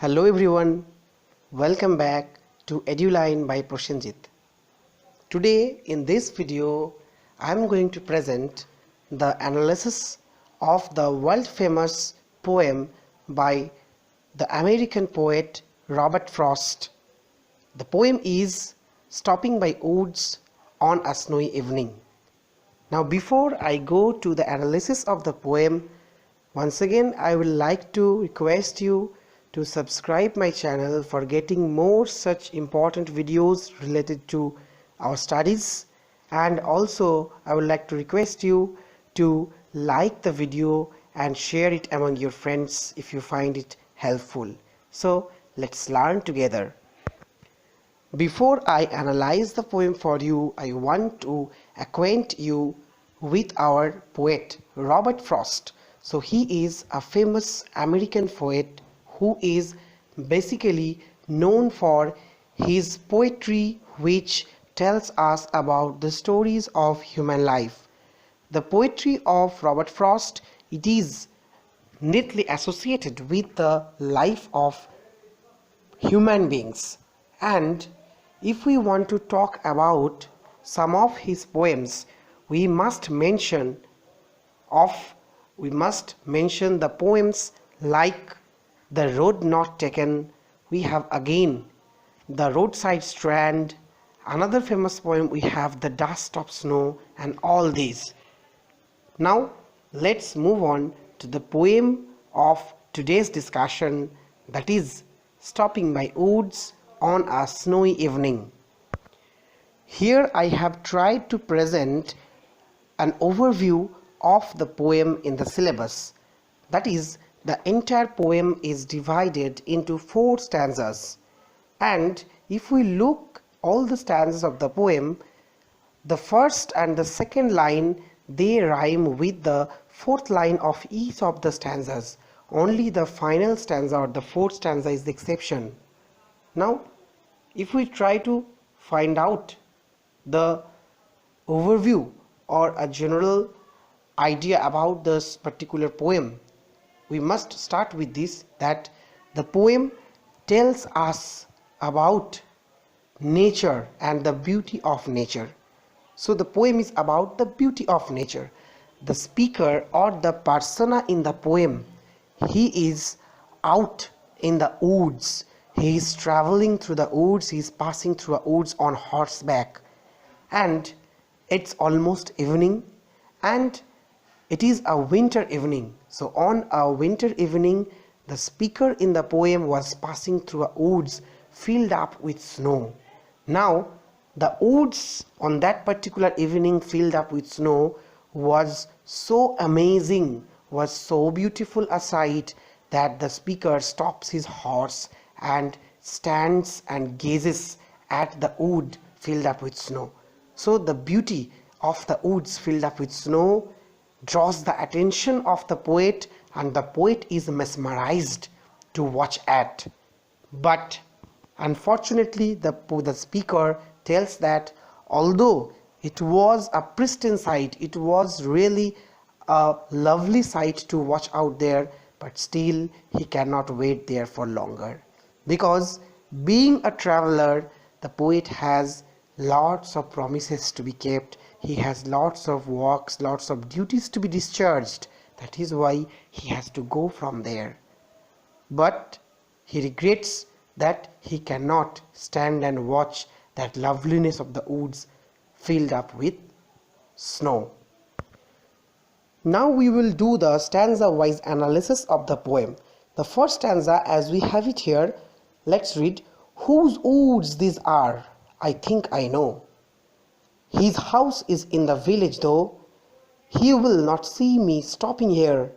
Hello everyone, welcome back to EduLine by Proshenjit. Today in this video I am going to present the analysis of the world famous poem by the American poet Robert Frost. The poem is Stopping by Woods on a Snowy Evening. Now before I go to the analysis of the poem, once again I would like to request you to subscribe my channel for getting more such important videos related to our studies, and also I would like to request you to like the video and share it among your friends if you find it helpful. So let's learn together. Before I analyze the poem for you, I want to acquaint you with our poet Robert Frost. So he is a famous American poet who is basically known for his poetry, which tells us about the stories of human life. The poetry of Robert Frost, it is neatly associated with the life of human beings, and if we want to talk about some of his poems, we must mention the poems like The Road Not Taken. We have again The Roadside Strand. Another famous poem we have The Dust of Snow, and all these. Now let's move on to the poem of today's discussion, that is Stopping by Woods on a Snowy Evening. Here I have tried to present an overview of the poem in the syllabus. That is, the entire poem is divided into 4 stanzas, and if we look all the stanzas of the poem, the first and the second line, they rhyme with the 4th line of each of the stanzas. Only the final stanza or the 4th stanza is the exception. Now if we try to find out the overview or a general idea about this particular poem, we must start with this, that the poem tells us about nature and the beauty of nature. So the poem is about the beauty of nature. The speaker or the persona in the poem, he is out in the woods. He is traveling through the woods, he is passing through the woods on horseback, and it's almost evening, and it is a winter evening. So on a winter evening, the speaker in the poem was passing through a woods filled up with snow. Now the woods on that particular evening filled up with snow was so amazing, was so beautiful a sight, that the speaker stops his horse and stands and gazes at the wood filled up with snow. So the beauty of the woods filled up with snow draws the attention of the poet, and the poet is mesmerized to watch at. But unfortunately the speaker tells that although it was a pristine sight, it was really a lovely sight to watch out there, but still he cannot wait there for longer, because being a traveler, the poet has lots of promises to be kept. He has lots of works, lots of duties to be discharged. That is why he has to go from there. But he regrets that he cannot stand and watch that loveliness of the woods filled up with snow. Now we will do the stanza-wise analysis of the poem. The first stanza, as we have it here, let's read. Whose woods these are, I think I know. His house is in the village though. He will not see me stopping here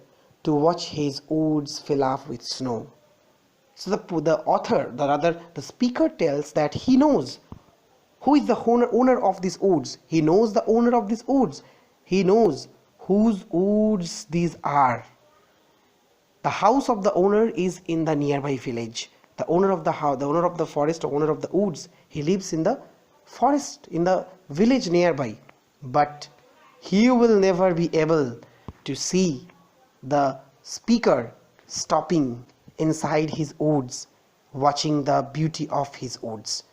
to watch his woods fill up with snow. So the author, the speaker tells that he knows who is the owner of these woods. He knows the owner of these woods. He knows whose woods these are. The house of the owner is in the nearby village. The owner of the house, the owner of the forest, owner of the woods, he lives in the forest, in the village nearby. But he will never be able to see the speaker stopping inside his woods. watching the beauty of his woods.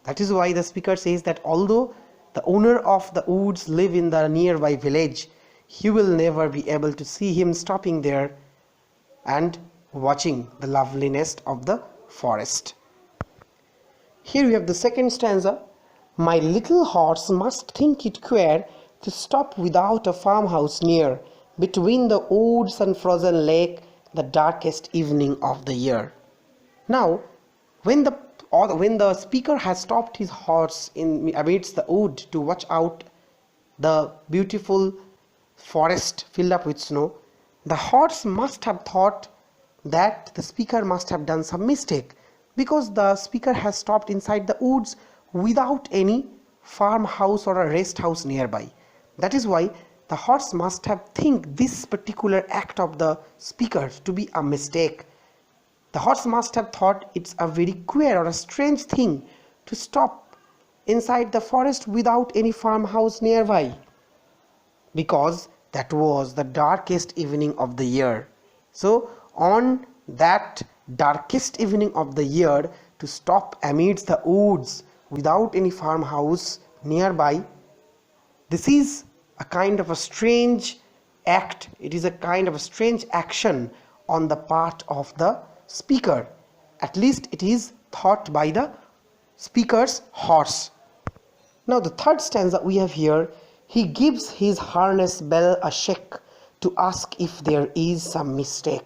That is why the speaker says that although the owner of the woods live in the nearby village, he will never be able to see him stopping there and watching the loveliness of the forest. Here we have the second stanza. My little horse must think it queer to stop without a farmhouse near, between the woods and frozen lake, the darkest evening of the year. Now, when the speaker has stopped his horse in amidst the wood to watch out the beautiful forest filled up with snow, the horse must have thought that the speaker must have done some mistake, because the speaker has stopped inside the woods without any farmhouse or a rest house nearby. That is why the horse must have think this particular act of the speaker to be a mistake. The horse must have thought it's a very queer or a strange thing to stop inside the forest without any farmhouse nearby, because that was the darkest evening of the year. So on that darkest evening of the year, to stop amidst the woods without any farmhouse nearby, this is a kind of a strange act. It is a kind of a strange action on the part of the speaker. At least it is thought by the speaker's horse. Now the third stanza we have here. He gives his harness bell a shake to ask if there is some mistake.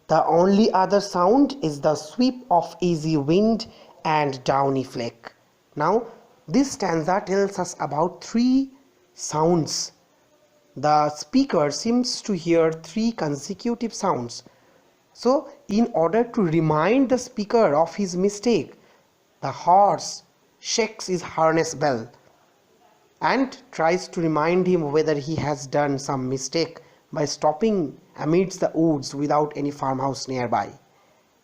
The only other sound is the sweep of easy wind and downy flake. Now this stanza tells us about three sounds. The speaker seems to hear three consecutive sounds. So in order to remind the speaker of his mistake, the horse shakes his harness bell and tries to remind him whether he has done some mistake by stopping amidst the woods without any farmhouse nearby.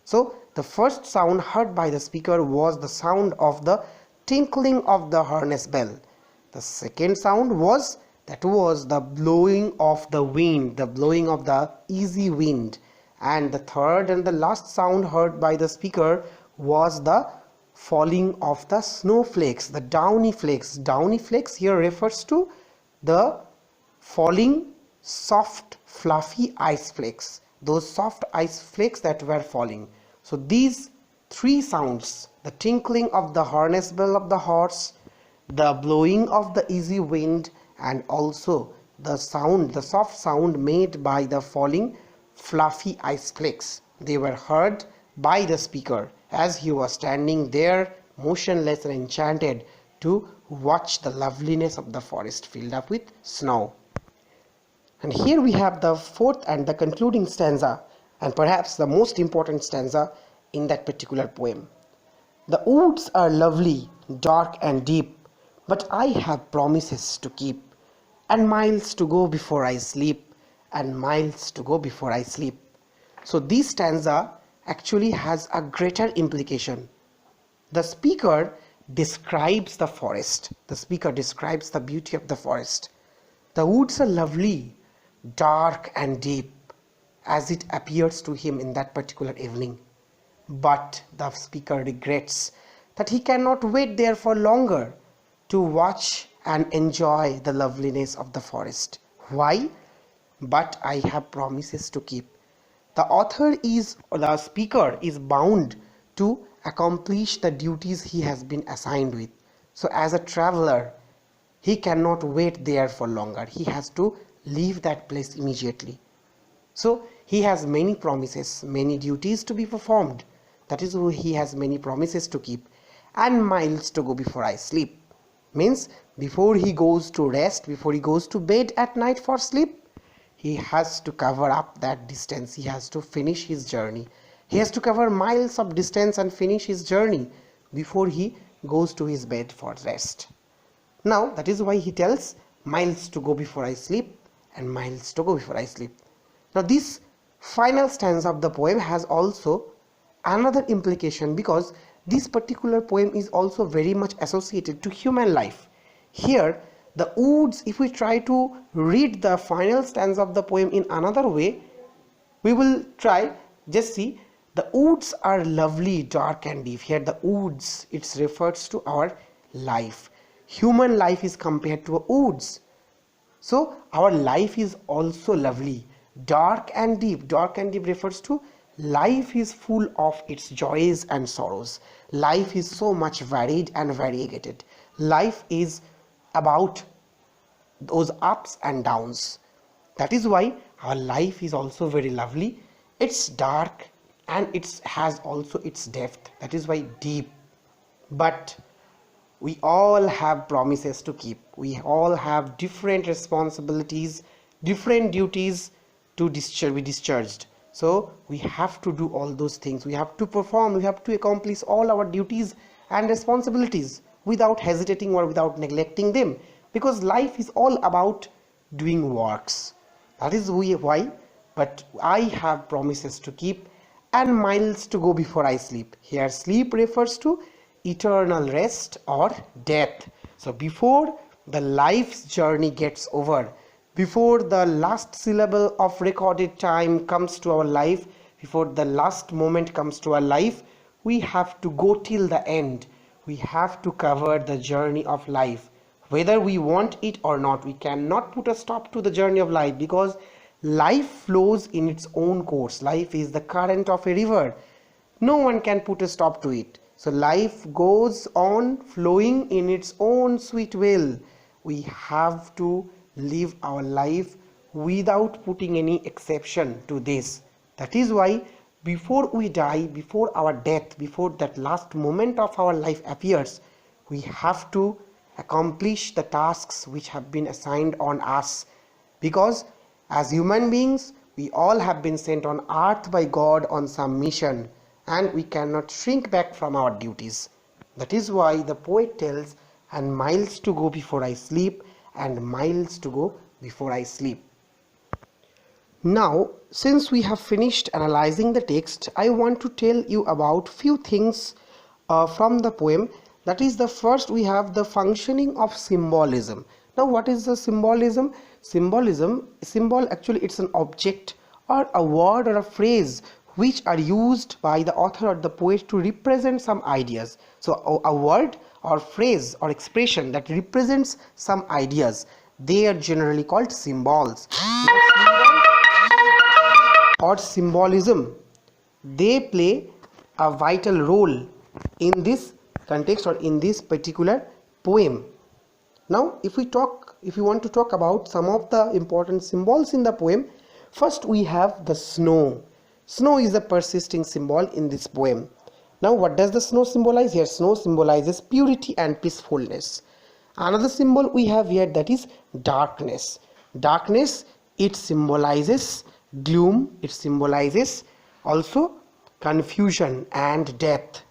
So the first sound heard by the speaker was the sound of the tinkling of the harness bell. The second sound was the blowing of the wind, the blowing of the easy wind. And the third and the last sound heard by the speaker was the falling of the snowflakes, the downy flakes. Downy flakes here refers to the falling soft fluffy ice flakes, those soft ice flakes that were falling. So these three sounds, the tinkling of the harness bell of the horse, the blowing of the easy wind, and also the sound, the soft sound made by the falling fluffy ice flakes, they were heard by the speaker as he was standing there motionless and enchanted to watch the loveliness of the forest filled up with snow. And here we have the fourth and the concluding stanza, and perhaps the most important stanza in that particular poem. The woods are lovely, dark and deep, but I have promises to keep, and miles to go before I sleep, and miles to go before I sleep. So this stanza actually has a greater implication. The speaker describes the forest. The speaker describes the beauty of the forest. The woods are lovely, dark and deep, as it appears to him in that particular evening. But the speaker regrets that he cannot wait there for longer to watch and enjoy the loveliness of the forest. Why? But I have promises to keep. The speaker is bound to accomplish the duties he has been assigned with. So as a traveler, he cannot wait there for longer. He has to leave that place immediately. So he has many promises, many duties to be performed. That is why he has many promises to keep, and miles to go before I sleep. Means before he goes to rest, before he goes to bed at night for sleep, he has to cover up that distance. He has to finish his journey. He has to cover miles of distance and finish his journey before he goes to his bed for rest. Now that is why he tells miles to go before I sleep and miles to go before I sleep. Now this final stanza of the poem has also another implication, because this particular poem is also very much associated to human life. Here the woods, if we try to read the final stanza of the poem in another way, we will try, just see, The woods are lovely, dark and deep. Here the woods, it refers to our life. Human life is compared to a woods. So our life is also lovely, dark and deep. Dark and deep refers to life is full of its joys and sorrows. Life is so much varied and variegated. Life is about those ups and downs. That is why our life is also very lovely. It's dark and it has also its depth. That is why deep. But we all have promises to keep. We all have different responsibilities, different duties to be discharged. So we have to do all those things. We have to perform, we have to accomplish all our duties and responsibilities without hesitating or without neglecting them, because life is all about doing works. That is why. But I have promises to keep and miles to go before I sleep. Here sleep refers to eternal rest or death. So before the life's journey gets over, before the last syllable of recorded time comes to our life, before the last moment comes to our life, we have to go till the end. We have to cover the journey of life. Whether we want it or not, we cannot put a stop to the journey of life, because life flows in its own course. Life is the current of a river. No one can put a stop to it. So life goes on flowing in its own sweet will. We have to live our life without putting any exception to this. That is why before we die, before our death, before that last moment of our life appears, we have to accomplish the tasks which have been assigned on us. Because as human beings, we all have been sent on earth by God on some mission, and we cannot shrink back from our duties. That is why the poet tells, and miles to go before I sleep, and miles to go before I sleep. Now, since we have finished analyzing the text, I want to tell you about few things from the poem. That is, the first we have the functioning of symbolism. Now, what is the symbolism? Symbol actually it's an object or a word or a phrase which are used by the author or the poet to represent some ideas. So a word or phrase or expression that represents some ideas, they are generally called symbols. Or symbolism, they play a vital role in this context or in this particular poem. Now if you want to talk about some of the important symbols in the poem, first we have the snow. Snow is a persisting symbol in this poem. Now what does the snow symbolize? Here snow symbolizes purity and peacefulness. Another symbol we have here, that is darkness. Darkness, it symbolizes gloom, it symbolizes also confusion and death.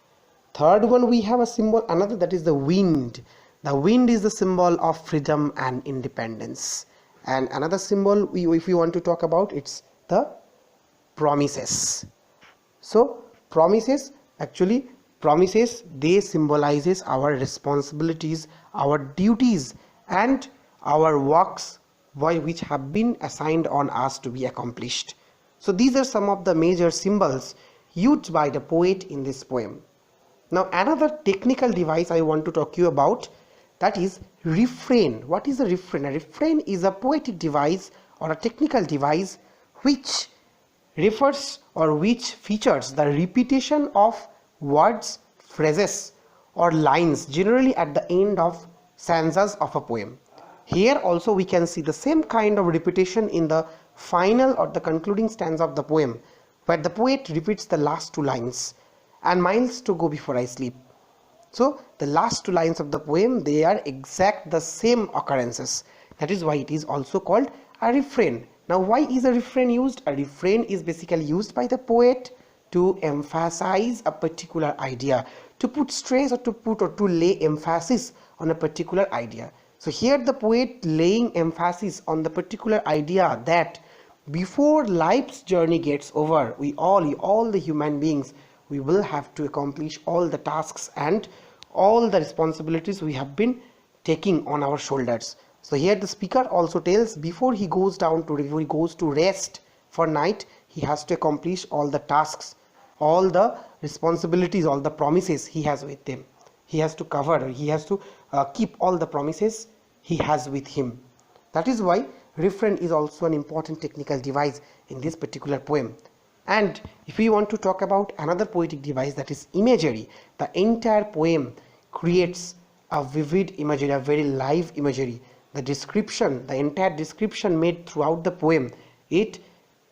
Third one, we have a symbol, another, that is the wind. The wind is the symbol of freedom and independence. And another symbol if we want to talk about, it's the promises. So promises, they symbolizes our responsibilities, our duties and our works which have been assigned on us to be accomplished. So these are some of the major symbols used by the poet in this poem. Now another technical device I want to talk to you about, that is refrain. What is a refrain? A refrain is a poetic device or a technical device which refers or which features the repetition of words, phrases or lines, generally at the end of stanzas of a poem. Here also we can see the same kind of repetition in the final or the concluding stanza of the poem, where the poet repeats the last two lines, and miles to go before I sleep. So the last two lines of the poem, they are exact the same occurrences. That is why it is also called a refrain. Now why is a refrain used? A refrain is basically used by the poet to emphasize a particular idea, to put stress or to lay emphasis on a particular idea. So here the poet laying emphasis on the particular idea that before life's journey gets over, all the human beings, we will have to accomplish all the tasks and all the responsibilities we have been taking on our shoulders. So here the speaker also tells, before he goes to rest for night, he has to accomplish all the tasks all the responsibilities, all the promises he has with them. He has to cover, he has to keep all the promises he has with him. That is why refrain is also an important technical device in this particular poem. And if we want to talk about another poetic device, that is imagery, the entire poem creates a vivid imagery, a very live imagery. The description, the entire description made throughout the poem, it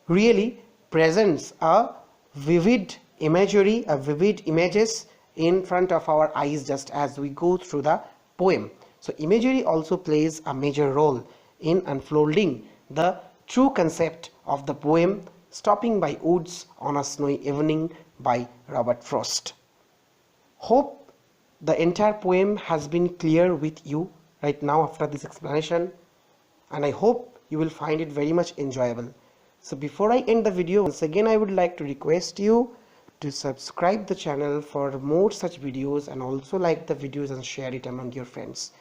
really presents a vivid imagery, a vivid images in front of our eyes just as we go through the poem. So imagery also plays a major role in unfolding the true concept of the poem Stopping by Woods on a Snowy Evening by Robert Frost. Hope the entire poem has been clear with you right now after this explanation, and I hope you will find it very much enjoyable. So before I end the video, once again I would like to request you to subscribe the channel for more such videos, and also like the videos and share it among your friends.